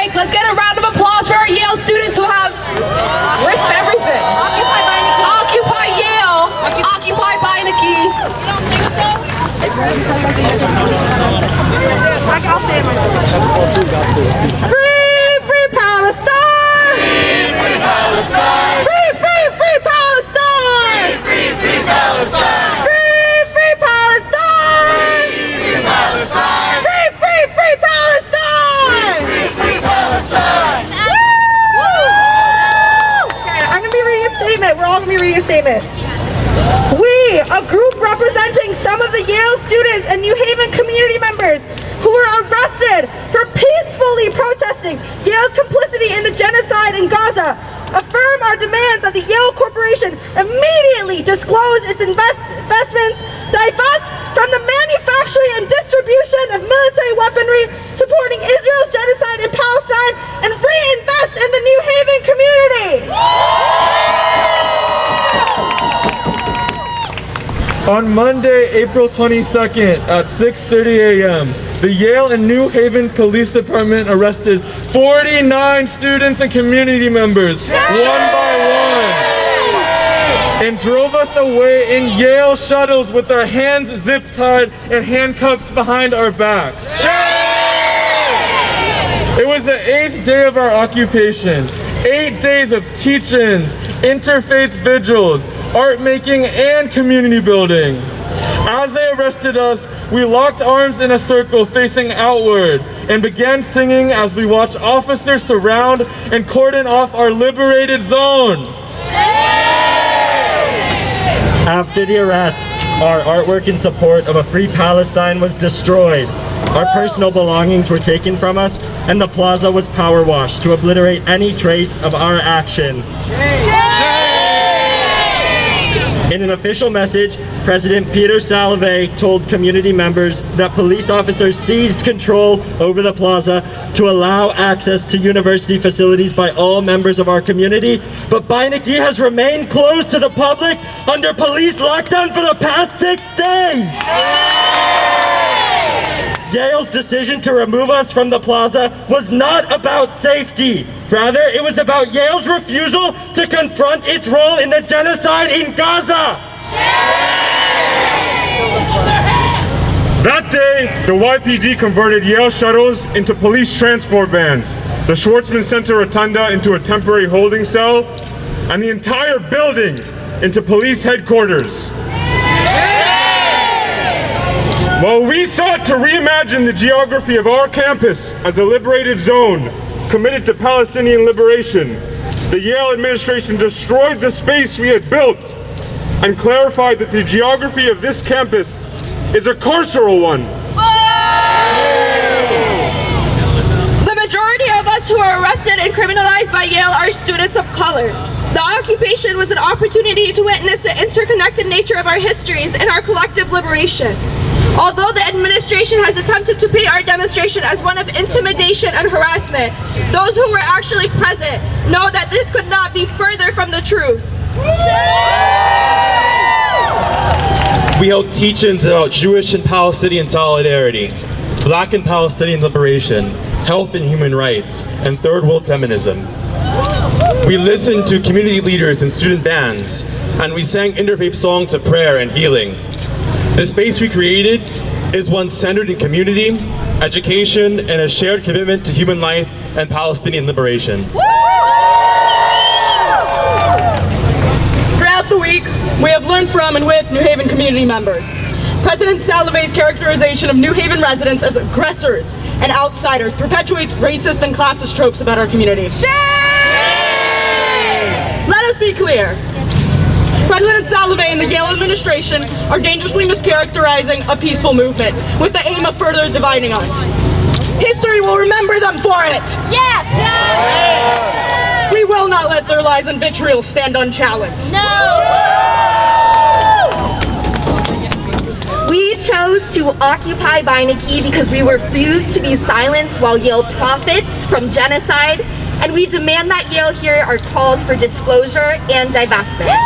break. Let's get a round of applause for our Yale students who have risked everything. Occupy Beinecke. Occupy Yale. Occupy Beinecke. I'll say it myself. Free Palestine! Free Palestine! Free Palestine! Free Palestine! Free Palestine! Free Palestine! Free Palestine! Free Palestine! Okay, I'm gonna be reading a statement. We're all gonna be reading a statement. We, a group representing some of the Yale students and New Haven community members who were arrested for peacefully protesting Yale's complicity in the genocide in Gaza, affirm our demands that the Yale Corporation immediately disclose its investments, divest from the manufacturing and distribution of military weaponry supporting Israel's genocide in Palestine, and reinvest in the New Haven community. On Monday, April 22nd at 6:30 a.m., the Yale and New Haven Police Department arrested 49 students and community members, one by one, and drove us away in Yale shuttles with our hands zip-tied and handcuffed behind our backs. It was the 8th day of our occupation, 8 days of teach-ins, interfaith vigils, art making, and community building. As they arrested us, we locked arms in a circle facing outward and began singing as we watched officers surround and cordon off our liberated zone. After the arrest, our artwork in support of a free Palestine was destroyed. Our personal belongings were taken from us, and the plaza was power washed to obliterate any trace of our action. In an official message, President Peter Salovey told community members that police officers seized control over the plaza to allow access to university facilities by all members of our community, but Beinecke has remained closed to the public under police lockdown for the past 6 days. Yale's decision to remove us from the plaza was not about safety. Rather, it was about Yale's refusal to confront its role in the genocide in Gaza. That day, the YPD converted Yale shuttles into police transport vans, the Schwartzman Center Rotunda into a temporary holding cell, and the entire building into police headquarters. While we sought to reimagine the geography of our campus as a liberated zone committed to Palestinian liberation, the Yale administration destroyed the space we had built and clarified that the geography of this campus is a carceral one. The majority of us who are arrested and criminalized by Yale are students of color. The occupation was an opportunity to witness the interconnected nature of our histories and our collective liberation. Although the administration has attempted to paint our demonstration as one of intimidation and harassment, those who were actually present know that this could not be further from the truth. We held teach-ins about Jewish and Palestinian solidarity, Black and Palestinian liberation, health and human rights, and third world feminism. We listened to community leaders and student bands, and we sang interfaith songs of prayer and healing. The space we created is one centered in community, education, and a shared commitment to human life and Palestinian liberation. Throughout the week, we have learned from and with New Haven community members. President Salovey's characterization of New Haven residents as aggressors and outsiders perpetuates racist and classist tropes about our community. Let us be clear. President Salovey and the Yale administration are dangerously mischaracterizing a peaceful movement with the aim of further dividing us. History will remember them for it! Yes! We will not let their lies and vitriol stand unchallenged. No! We chose to occupy Beinecke because we refused to be silenced while Yale profits from genocide, and we demand that Yale hear our calls for disclosure and divestment.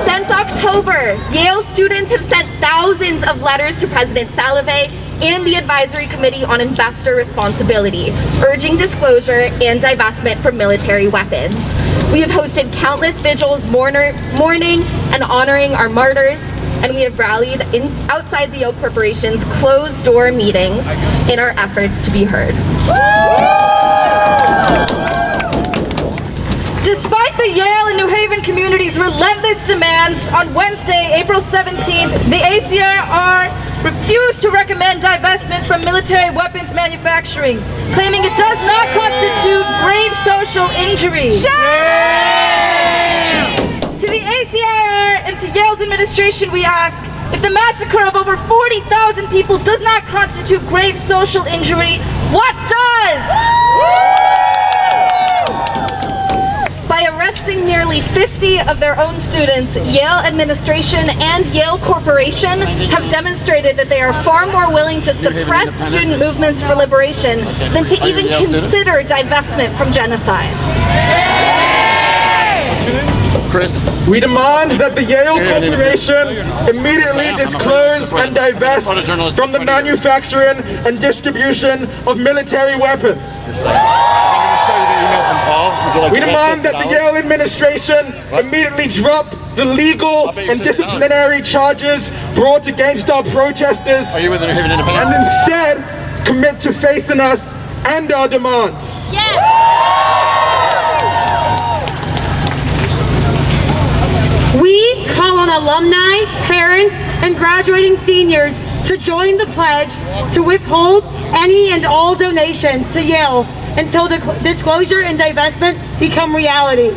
Since October, Yale students have sent thousands of letters to President Salovey and the Advisory Committee on Investor Responsibility, urging disclosure and divestment from military weapons. We have hosted countless vigils mourning and honoring our martyrs, and we have rallied outside the Yale Corporation's closed-door meetings in our efforts to be heard. Despite the Yale and New Haven community's relentless demands, on Wednesday, April 17th, the ACIR refused to recommend divestment from military weapons manufacturing, claiming it does not constitute grave social injury. To the ACIR and to Yale's administration, we ask, if the massacre of over 40,000 people does not constitute grave social injury, what does? By arresting nearly 50 of their own students, Yale administration and Yale Corporation have demonstrated that they are far more willing to suppress student movements for liberation than to even consider divestment from genocide. We demand that the Yale Corporation immediately disclose and divest from the manufacturing and distribution of military weapons. We demand that the Yale administration immediately drop the legal and disciplinary charges brought against our protesters and instead commit to facing us and our demands. We call on alumni, parents, and graduating seniors to join the pledge to withhold any and all donations to Yale until disclosure and divestment become reality.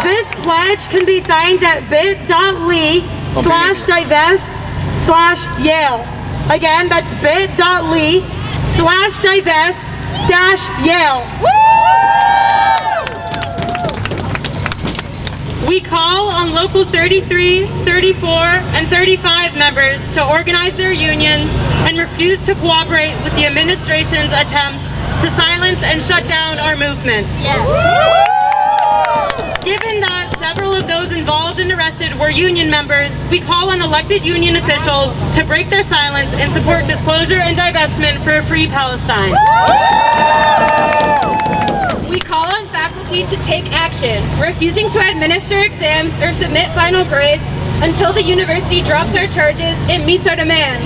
This pledge can be signed at bit.ly/divest/Yale. Again, that's bit.ly/divest-Yale. We call on Local 33, 34, and 35 members to organize their unions and refuse to cooperate with the administration's attempts to silence and shut down our movement. Given that several of those involved and arrested were union members, we call on elected union officials to break their silence and support disclosure and divestment for a free Palestine. We call on faculty to take action, refusing to administer exams or submit final grades until the university drops our charges and meets our demands.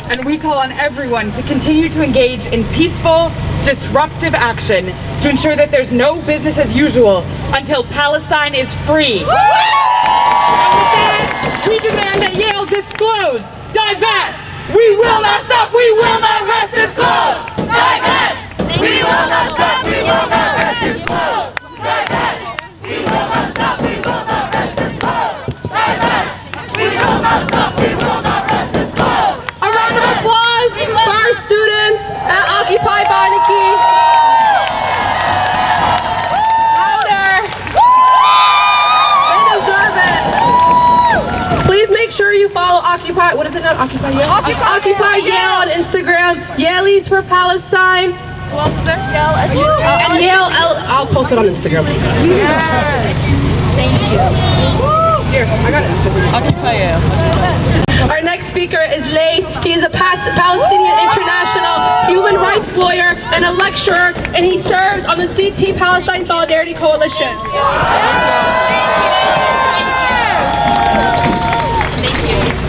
And we call on everyone to continue to engage in peaceful, disruptive action to ensure that there's no business as usual until Palestine is free. And with that, we demand that Yale disclose, divest. We will not stop, we will not rest, disclose, divest. We will not stop, we will not rest, disclose, divest. We will not stop, we will not rest, disclose, divest. We will not stop, we will not rest, disclose. A round of applause for our students at Occupy Beinecke. Louder. They deserve it. Please make sure you follow Occupy, what is it now? Occupy Yale? Occupy Yale on Instagram. Yaleys for Palestine. Who else is there? Yale, And Yale, I'll post it on Instagram. Thank you. Here, I got it. Occupy Yale. Our next speaker is Lay. He is a Palestinian International human rights lawyer and a lecturer, and he serves on the CT Palestine Solidarity Coalition.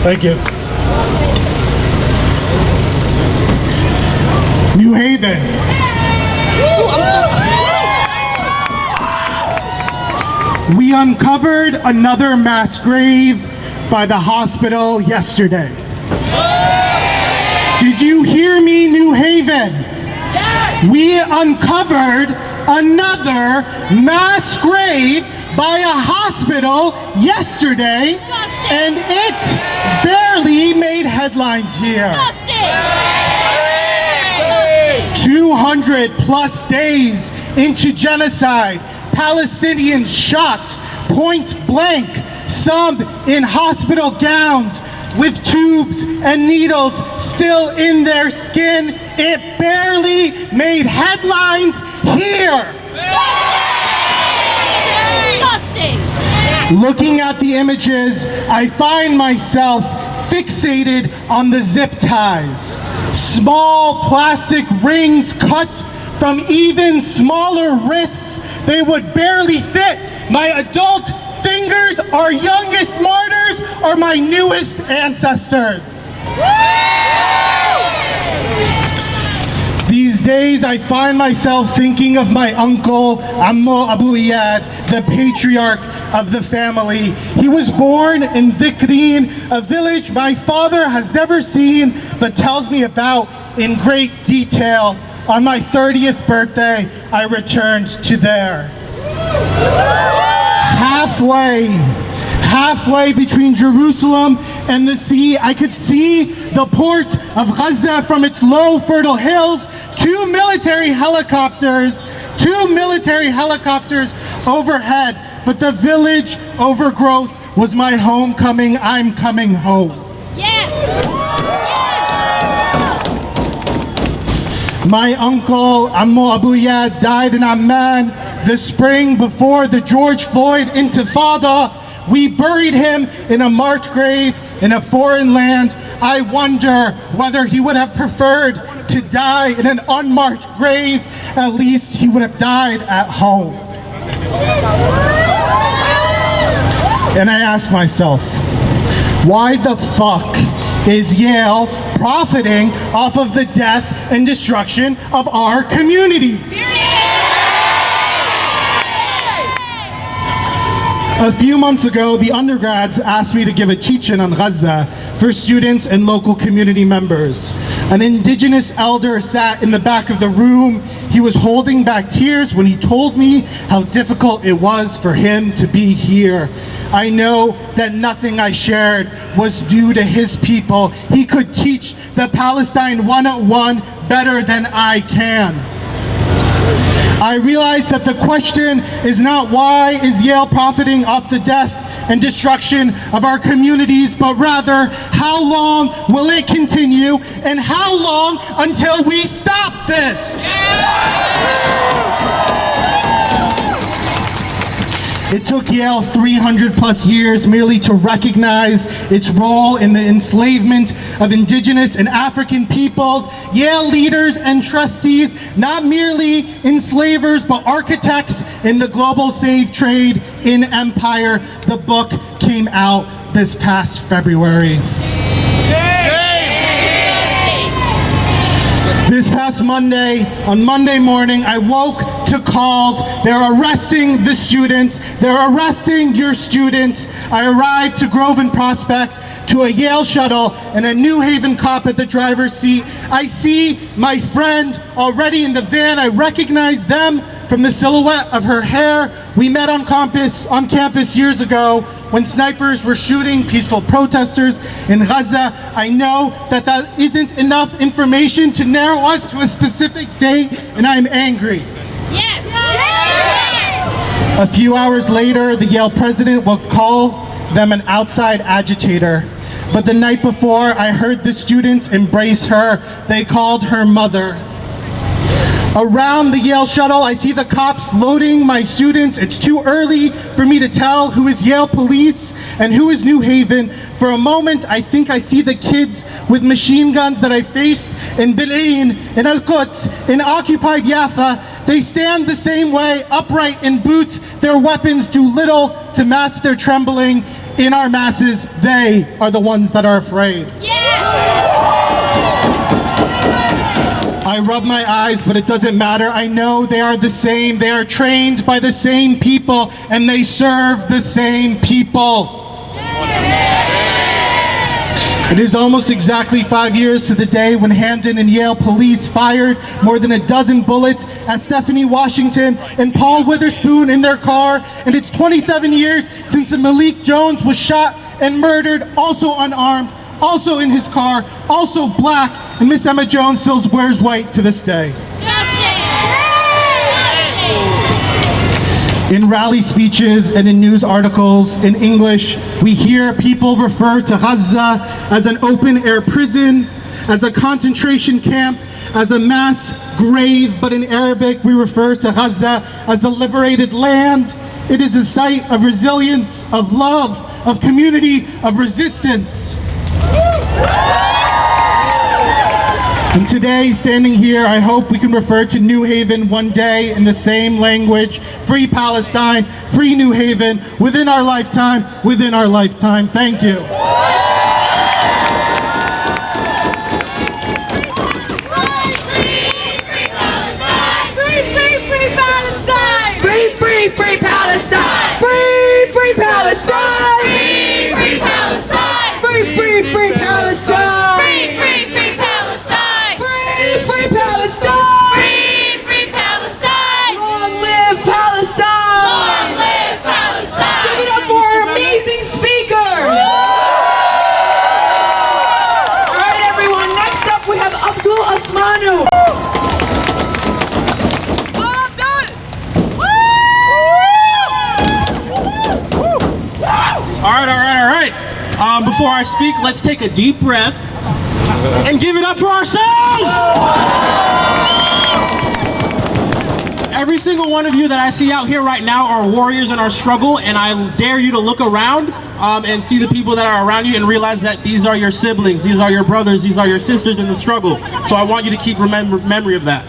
Thank you. New Haven. We uncovered another mass grave by the hospital yesterday. Did you hear me, New Haven? We uncovered another mass grave by a hospital yesterday, and it barely made headlines here. 200 plus days into genocide, Palestinians shot point blank, some in hospital gowns with tubes and needles still in their skin. It barely made headlines here. Looking at the images, I find myself fixated on the zip ties. Small plastic rings cut from even smaller wrists. They would barely fit my adult fingers, our youngest martyrs, or my newest ancestors. These days, I find myself thinking of my uncle, Ammo Abu Iyad, the patriarch of the family. He was born in Dhikrin, a village my father has never seen, but tells me about in great detail. On my 30th birthday, I returned to there. Halfway between Jerusalem and the sea, I could see the port of Gaza from its low, fertile hills. Two military helicopters overhead, but the village overgrowth was my homecoming. I'm coming home. Yes! My uncle, Ammo Abu Iyad, died in Amman the spring before the George Floyd Intifada. We buried him in a marked grave in a foreign land. I wonder whether he would have preferred to die in an unmarked grave. At least he would have died at home. And I ask myself, why the fuck is Yale profiting off of the death and destruction of our communities? A few months ago, the undergrads asked me to give a teach-in on Gaza for students and local community members. An indigenous elder sat in the back of the room. He was holding back tears when he told me how difficult it was for him to be here. I know that nothing I shared was due to his people. He could teach the Palestine 101 better than I can. I realize that the question is not why is Yale profiting off the death and destruction of our communities, but rather how long will it continue and how long until we stop this? It took Yale 300 plus years merely to recognize its role in the enslavement of indigenous and African peoples. Yale leaders and trustees, not merely enslavers, but architects in the global slave trade in empire. The book came out this past February. This past Monday, on Monday morning, I woke to calls. They're arresting the students. They're arresting your students. I arrived to Grove and Prospect to a Yale shuttle and a New Haven cop at the driver's seat. I see my friend already in the van. I recognize them from the silhouette of her hair. We met on campus years ago when snipers were shooting peaceful protesters in Gaza. I know that that isn't enough information to narrow us to a specific date, and I'm angry. Yes! Yes! A few hours later, the Yale president will call them an outside agitator. But the night before, I heard the students embrace her. They called her mother. Around the Yale shuttle, I see the cops loading my students. It's too early for me to tell who is Yale police and who is New Haven. For a moment, I think I see the kids with machine guns that I faced in Beinecke, in Al-Quds, in occupied Jaffa. They stand the same way, upright in boots. Their weapons do little to mask their trembling. In our masses, they are the ones that are afraid. I rub my eyes, but it doesn't matter. I know they are the same. They are trained by the same people, and they serve the same people. It is almost exactly 5 years to the day when Hamden and Yale police fired more than a dozen bullets at Stephanie Washington and Paul Witherspoon in their car. And it's 27 years since Malik Jones was shot and murdered, also unarmed, also in his car, also black, and Miss Emma Jones still wears white to this day. In rally speeches and in news articles in English, we hear people refer to Gaza as an open-air prison, as a concentration camp, as a mass grave, but in Arabic we refer to Gaza as a liberated land. It is a site of resilience, of love, of community, of resistance. And today, standing here, I hope we can refer to New Haven one day in the same language. Free Palestine, free New Haven, within our lifetime, within our lifetime. Thank you. Free Palestine! Free, free Palestine! Free, free Palestine! Free, free, free Palestine! Free, free, free Palestine! Free, free Palestine! Free, free Palestine! Long live Palestine! Long live Palestine! Give it up for our amazing speaker! All right, everyone. Next up, we have Abdul Asmanu. All right. Before I speak, let's take a deep breath and give it up for ourselves! Every single one of you that I see out here right now are warriors in our struggle, and I dare you to look around and see the people that are around you and realize that these are your siblings, these are your brothers, these are your sisters in the struggle. So I want you to keep memory of that.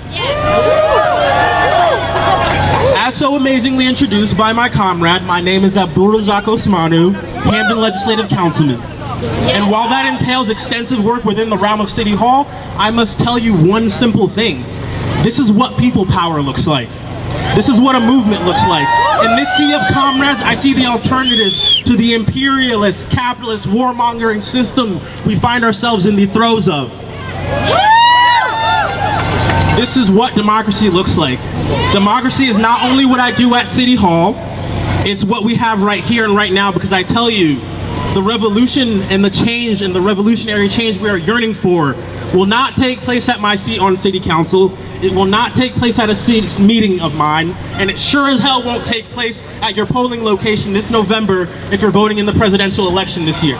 As so amazingly introduced by my comrade, my name is Abdul Razak Osmanu, Hampden Legislative Councilman. And while that entails extensive work within the realm of City Hall, I must tell you one simple thing. This is what people power looks like. This is what a movement looks like. In this sea of comrades, I see the alternative to the imperialist, capitalist, warmongering system we find ourselves in the throes of. This is what democracy looks like. Democracy is not only what I do at City Hall, it's what we have right here and right now, because I tell you, the revolution and the change and the revolutionary change we are yearning for will not take place at my seat on City Council. It will not take place at a meeting of mine, and it sure as hell won't take place at your polling location this November if you're voting in the presidential election this year.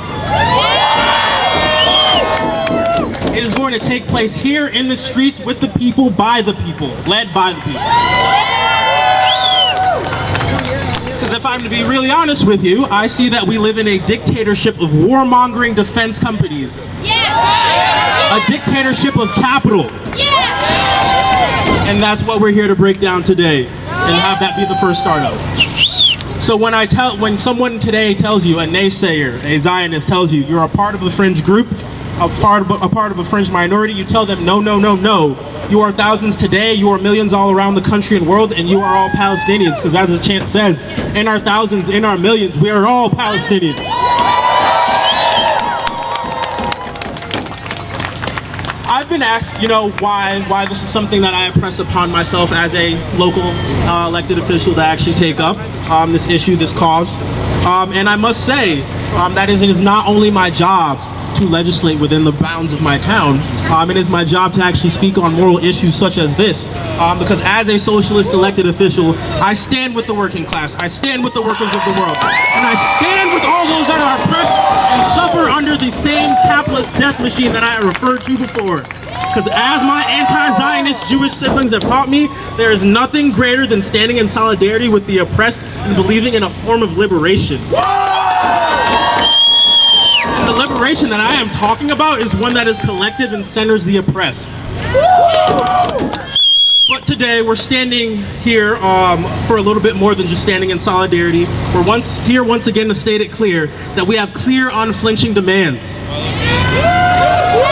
It is going to take place here in the streets with the people, by the people, led by the people. Because if I'm to be really honest with you, I see that we live in a dictatorship of warmongering defense companies. A dictatorship of capital. And that's what we're here to break down today and have that be the first startup. So when someone today tells you, a naysayer, a Zionist tells you, you're a part of a fringe group, a part of a fringe minority, you tell them no, no, no, no. You are thousands today, you are millions all around the country and world, and you are all Palestinians, because as the chant says, in our thousands, in our millions, we are all Palestinians. I've been asked, why this is something that I impress upon myself as a local elected official to actually take up this issue, this cause. And I must say that it is not only my job to legislate within the bounds of my town, it is my job to actually speak on moral issues such as this, because as a socialist elected official, I stand with the working class, I stand with the workers of the world, and I stand with all those that are oppressed and suffer under the same capitalist death machine that I referred to before. Because as my anti-Zionist Jewish siblings have taught me, there is nothing greater than standing in solidarity with the oppressed and believing in a form of liberation. And the liberation that I am talking about is one that is collective and centers the oppressed. But today we're standing here for a little bit more than just standing in solidarity. We're here once again to state it clear that we have clear, unflinching demands.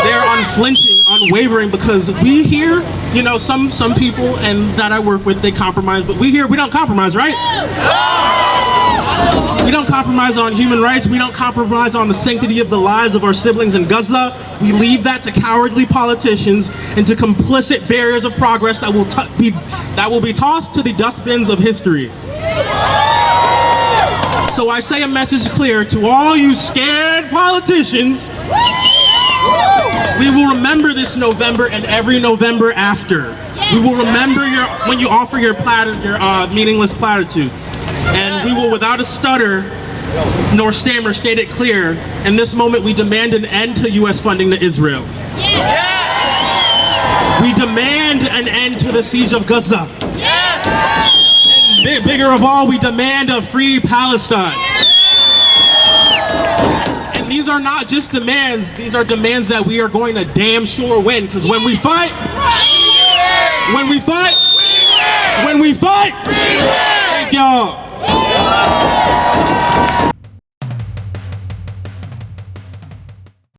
They're unflinching, unwavering, because we here, some people and that I work with, they compromise, but we don't compromise, right? We don't compromise on human rights. We don't compromise on the sanctity of the lives of our siblings in Gaza. We leave that to cowardly politicians and to complicit barriers of progress that will be tossed to the dustbins of history. So I say a message clear to all you scared politicians. We will remember this November and every November after. We will remember when you offer your meaningless platitudes. And we will, without a stutter nor stammer, state it clear. In this moment, we demand an end to U.S. funding to Israel. We demand an end to the siege of Gaza. And bigger of all, we demand a free Palestine. And these are not just demands, these are demands that we are going to damn sure win, because when we fight, thank y'all.